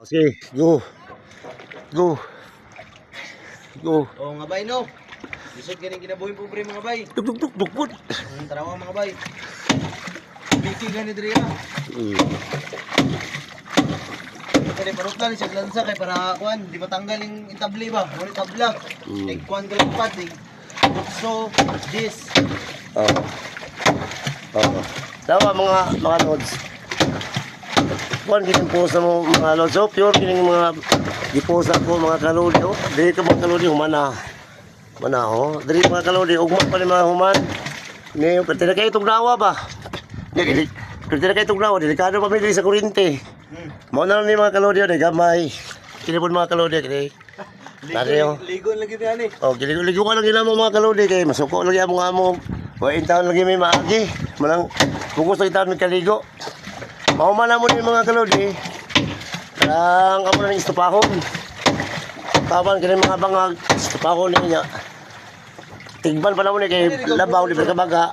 Sige, go. Go. Go. Oo nga bay no. Isod ganing kinabuhi po pre mga bay. Duk duk duk duk pud. Tarawa mga bay. Biki gani diri ha. Kaya parot lang siya lansa kay para kuan di matanggal yung intabli ba? Wala tabla. Kuan ka lang pat. So, this. Oh. Oh. Dawa mga lods. Kuan gining po sa mga lods. So pure gining mga giposa ko mga kalodi. Oh, dili ka mga kalodi humana. Mana oh, dili mga kalodi ugma pa ni mga human. Ni pertira kay tugnawa ba? Dili pertira kay tugnawa delikado pa mi diri sa kuryente. Mao na ni mga kalodi ni gamay. Kini pud mga kalodi kini. Ligo lagi ni. Oh, ligo ka lang ginamo mga kalodi kay masuko lagi amo amo. Wain taon lagi may maagi. Manang bugos lagi taon kaligo. Mao man mo ni mga kalodi. Ang amo na ng istupahon. Tawan kini mga bangag istupahon niya. Tigban pa na mo ni kay labaw di baga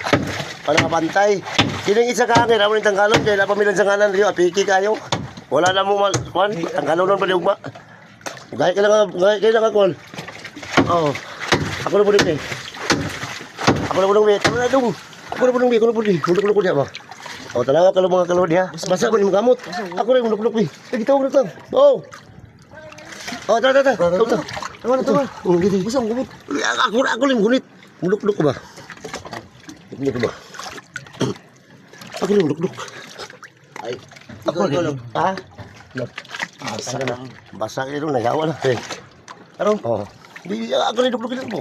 para mapantay. Kining isa ka hangin amo ni tanggalon kay la pamilan sa ngalan riyo apiki kayo. Wala na mo kuan tanggalon pa di ugma. Gaya ka lang, gaya lang ako. Oo. Ako na po din eh. Ako na po din eh. Ako na dong. Ako na po din eh. Ako na po din. Muluk-muluk ko diya ba? O, talaga ka lang mga kalodi ha. Basa ko ni mga gamot. Ako na yung muluk-muluk eh. Tagitawag na lang. Oo. O, tara. Tama na. O, gini. Basa ang gamot. Ako lang gunit. Muluk-muluk ko ba? Muluk-muluk ko ba? Ako lang muluk-muluk. Ay, Ako lang. Ha? Basa ka nung nagawa na. Ano? Oo. Ako rin dukluk mo.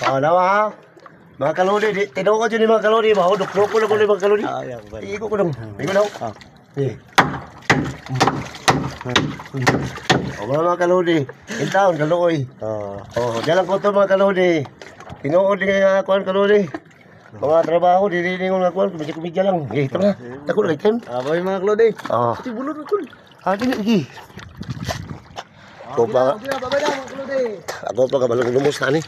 Nawa ha. Mga kalodi. Tinawag ko dyan yung mga kalodi. Dukluk ko lang yung mga kalodi. Iiko ko lang. Iiko lang. O mga kalodi. Intaon, kaluoy. Diyan lang ko ito mga kalodi. Tinuod din nga kuhan kalodi. Mga trabaho, diriling ko nga kuhan. Kumidya lang. Tama na. Tako na item. abay mga klode. Ati bulod ko. Dili lagi. Ako pa. Babay na mga klode. Ako pa kabalong lumos na ni.